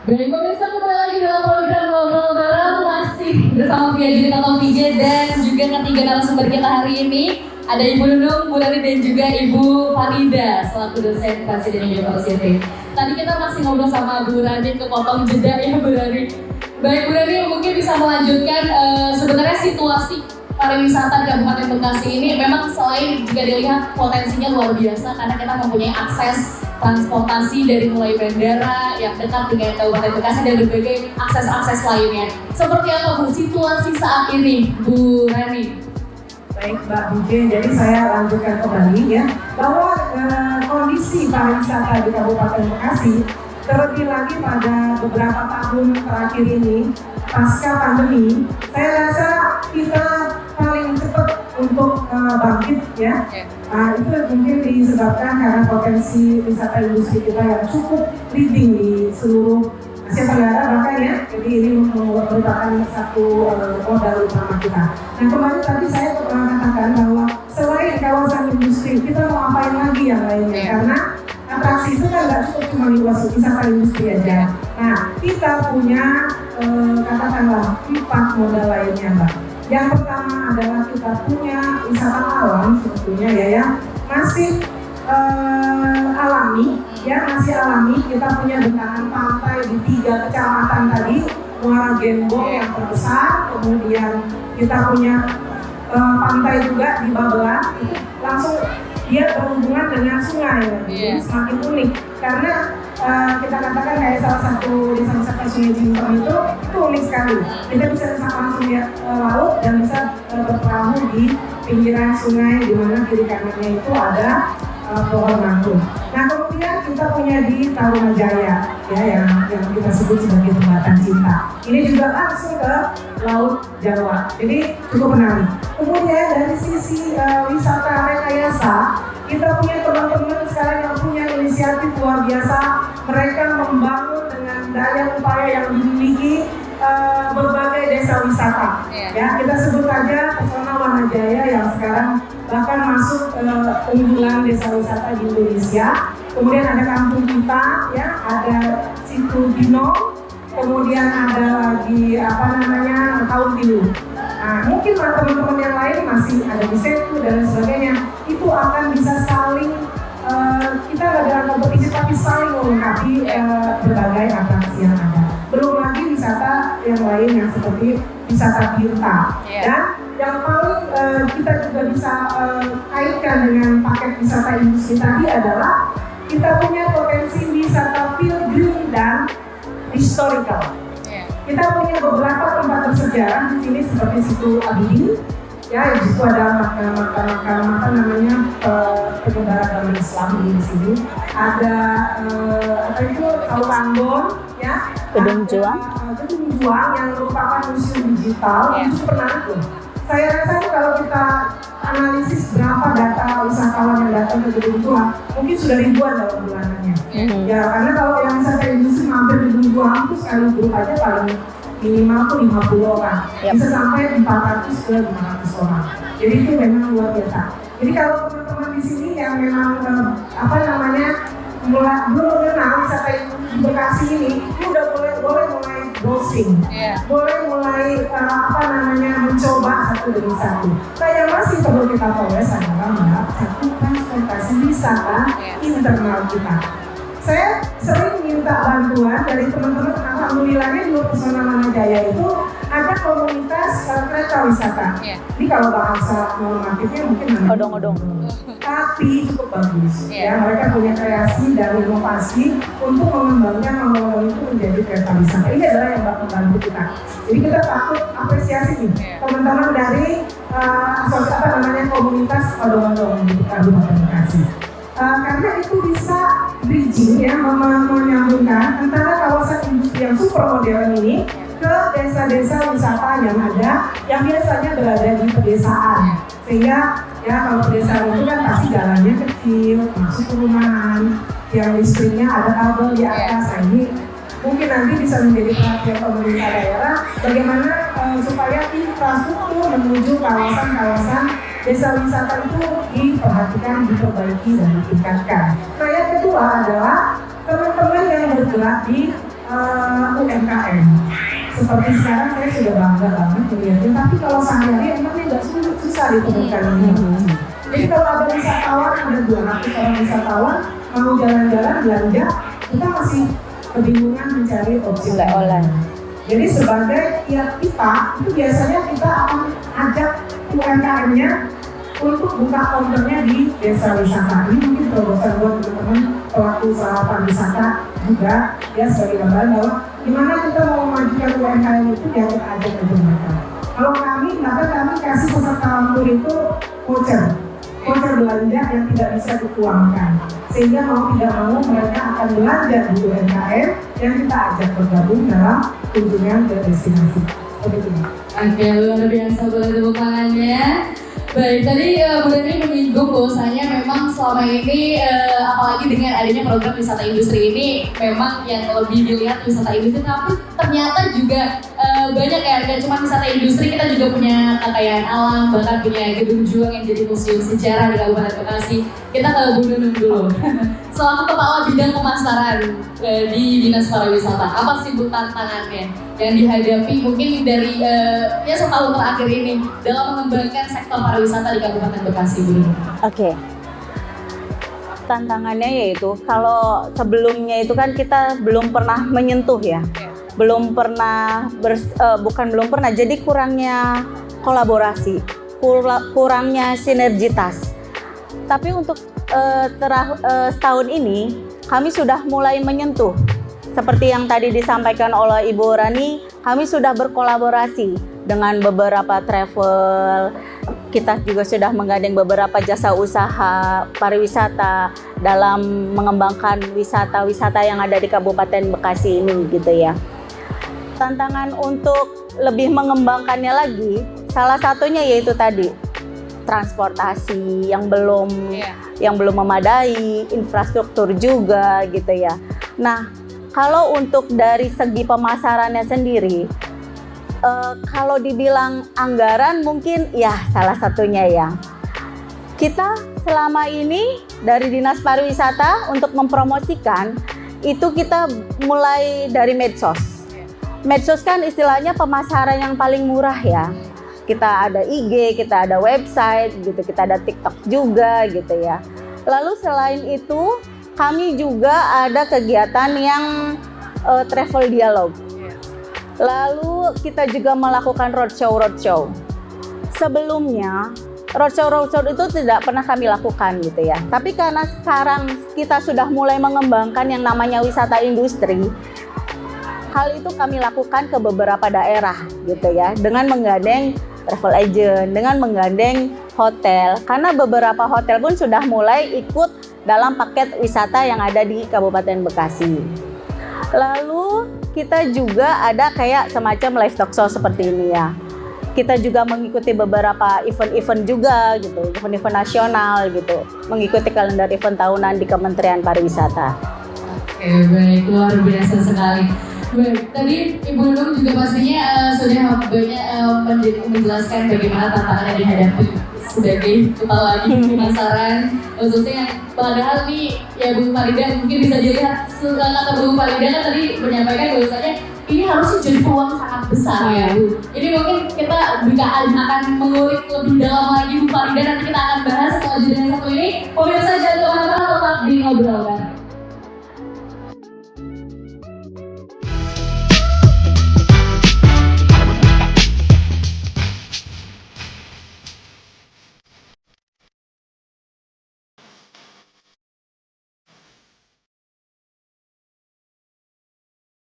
Baik, pemirsa kembali lagi dalam program Ngobrol Bareng masih bersama Via Junita VJ dan juga ketiga narasumber kita hari ini ada Ibu Nunung, Bu Rani dan juga Ibu Farida selaku dosen Presiden University. Tadi kita masih ngobrol sama Bu Rani kepotong jeda ya Bu Rani. Baik Bu Rani mungkin bisa melanjutkan sebenarnya situasi pariwisata di Kabupaten Bekasi ini memang selain jika dilihat potensinya luar biasa karena kita mempunyai akses transportasi dari mulai bandara yang dekat dengan Kabupaten Bekasi dan berbagai akses-akses lainnya. Seperti apa Bu situasi saat ini Bu Rani? Baik Mbak Bije, jadi saya lanjutkan kembali ya bahwa kondisi pariwisata di Kabupaten Bekasi terlebih lagi pada beberapa tahun terakhir ini pasca pandemi, saya rasa kita paling cepat untuk bangkit ya. Nah, itu mungkin disebabkan karena potensi wisata industri kita yang cukup leading di seluruh Asia Tenggara bahkan ya. Jadi ini merupakan satu modal utama kita. Nah kemarin tadi saya mengatakan bahwa selain kawasan industri kita mau apain lagi yang lainnya karena atraksi itu kan nggak cukup cuma wisata industri aja. Nah kita punya katakanlah 4 modal lainnya Mbak. Yang pertama adalah kita punya wisata alam sebetulnya ya yang masih alami ya masih alami. Kita punya bentangan pantai di 3 kecamatan tadi, Muara Gembong yang terbesar, kemudian kita punya pantai juga di Babelan, itu langsung dia berhubungan dengan sungai ya. Jadi semakin unik karena kita katakan kayak salah satu desa wisata Sungai Cincong itu unik sekali. Kita bisa langsung lihat laut dan bisa berperahu di pinggiran sungai di mana kiri kanannya itu ada pohon mangrove. Nah kemudian kita punya di Tarumajaya ya yang kita sebut sebagai jembatan cinta. Ini juga langsung ke Laut Jawa. Jadi cukup menarik. Kemudian dari sisi wisata rekayasa, kita punya teman-teman sekarang yang punya inisiatif luar biasa. Mereka membangun dengan daya upaya yang dimiliki berbagai desa wisata. Ya kita sebut saja Pesona Wanajaya yang sekarang bahkan masuk unggulan desa wisata di Indonesia. Kemudian ada kampung kita, ya ada Situ Dino, kemudian ada lagi Kaum Tilu. Nah, mungkin teman-teman yang lain masih ada di Setu dan sebagainya. Itu akan bisa saling kita nggak dalam kompetisi tapi saling melengkapi berbagai atraksi yang ada. Belum lagi wisata yang lain yang seperti wisata Tirta. Dan yang paling kita juga bisa kaitkan dengan paket wisata industri tadi adalah kita punya potensi wisata pilgrim dan historical. Kita punya beberapa tempat bersejarah di sini seperti Situ Abidin, ya di situ ada makam namanya penyebar agama Islam di sini. Ada Ambon, ya. Gedung Juang. Gedung Juang yang merupakan museum digital yang cukup menarik loh. Saya rasa kalau kita analisis berapa data wisatawan yang datang ke Gedung Juang, mungkin sudah ribuan dalam bulanannya. Ya karena kalau yang wisata industri mampir di Gedung Juang itu sekali grup aja paling minimal tuh 50 orang, bisa sampai 400 ke 500 orang. Jadi itu memang luar biasa. Jadi kalau teman-teman di sini yang memang belum mengenal wisata di Bekasi ini udah boleh mulai browsing, boleh mulai mencoba satu demi satu. Nah yang masih perlu kita proses adalah satu transportasi wisata internal kita. Saya sering minta bantuan dari teman-teman, alhamdulillahnya di Pesona Wanajaya itu ada komunitas kereta wisata. Ini kalau bahasa normatifnya mungkin odong-odong. Tapi cukup bagus. Ya, mereka punya kreasi dan inovasi untuk mengembangkan odong-odong itu menjadi kereta wisata. Ini adalah yang bakal membantu kita. Jadi kita patut apresiasi nih teman-teman dari komunitas odong-odong di Kabupaten Bekasi. Karena itu bisa bridging ya, menyambungkan antara kawasan industri yang super modern ini ke desa-desa wisata yang ada, yang biasanya berada di pedesaan. Sehingga ya kalau pedesaan itu kan pasti jalannya kecil, masuk ke rumahan, yang listriknya ada kabel di atas. Nah ini mungkin nanti bisa menjadi perhatian pemerintah daerah bagaimana supaya infrastruktur menuju kawasan-kawasan desa wisata itu diperhatikan, diperbaiki dan ditingkatkan. Nah yang kedua adalah teman-teman yang bergerak di UMKM. Seperti sekarang saya sudah bangga banget melihatnya, tapi kalau sehari-hari emangnya nggak susah ditemukan ini. Jadi kalau ada wisatawan, ada 200 orang wisatawan mau jalan-jalan belanja, kita masih kebingungan mencari objek oleh-oleh. Jadi sebagai pihak kita, itu biasanya kita akan ajak UMKM-nya untuk buka counternya di desa wisata. Ini mungkin terobosan buat teman-teman pelaku usaha pariwisata juga, ya sebagai gambaran bahwa gimana kita mau memajukan UMKM itu ya kita ajak ke mereka. Kalau kami, maka kami kasih peserta lampur itu voucher belanja yang tidak bisa dituangkan, sehingga mau tidak mau mereka akan belanja di UMKM yang kita ajak bergabung dalam kunjungan ke destinasi. Begitu. Oke, luar biasa, boleh tepuk tangannya. Baik, tadi Bu Rani menyinggung bahwasanya memang selama ini apalagi dengan adanya program wisata industri ini memang yang lebih dilihat wisata industri, tapi ternyata juga banyak ya, dan cuma wisata industri, kita juga punya kekayaan alam, bahkan punya gedung juang yang jadi museum sejarah di Kabupaten Bekasi. Kita ke Bu Nunung dulu. Selaku Kepala Bidang Pemasaran di Dinas Pariwisata, apa sih Bu tantangannya yang dihadapi mungkin dari ya setahun terakhir ini dalam mengembangkan sektor pariwisata di Kabupaten Bekasi, Bu? Oke. Tantangannya yaitu kalau sebelumnya itu kan kita belum pernah menyentuh ya. Belum pernah jadi kurangnya kolaborasi, kurangnya sinergitas. Tapi untuk setahun ini kami sudah mulai menyentuh. Seperti yang tadi disampaikan oleh Ibu Rani, kami sudah berkolaborasi dengan beberapa travel. Kita juga sudah menggandeng beberapa jasa usaha pariwisata dalam mengembangkan wisata-wisata yang ada di Kabupaten Bekasi ini gitu ya. Tantangan untuk lebih mengembangkannya lagi, salah satunya yaitu tadi transportasi yang belum memadai, infrastruktur juga gitu ya. Nah, kalau untuk dari segi pemasarannya sendiri, kalau dibilang anggaran mungkin ya salah satunya ya. Kita selama ini dari Dinas Pariwisata untuk mempromosikan itu kita mulai dari medsos. Medsos kan istilahnya pemasaran yang paling murah ya. Kita ada IG, kita ada website gitu, kita ada TikTok juga gitu ya. Lalu selain itu kami juga ada kegiatan yang travel dialog. Lalu kita juga melakukan roadshow. Sebelumnya roadshow itu tidak pernah kami lakukan gitu ya. Tapi karena sekarang kita sudah mulai mengembangkan yang namanya wisata industri, hal itu kami lakukan ke beberapa daerah gitu ya, dengan menggandeng travel agent, dengan menggandeng hotel, karena beberapa hotel pun sudah mulai ikut dalam paket wisata yang ada di Kabupaten Bekasi. Lalu kita juga ada kayak semacam live talk show seperti ini ya. Kita juga mengikuti beberapa event-event juga gitu, event-event nasional gitu, mengikuti kalender event tahunan di Kementerian Pariwisata. Oke, baik, luar biasa sekali. Baik, tadi Ibu Nunung juga pastinya sudah banyak menjelaskan bagaimana tantangan yang dihadapi sebagai kepala di pemasaran, khususnya padahal nih ya Bu Farida mungkin bisa dilihat kata Bu Farida kan tadi menyampaikan bahwasanya ini harusnya jadi peluang sangat besar ya Bu. Jadi mungkin kita akan mengulik lebih dalam lagi Bu Farida, nanti kita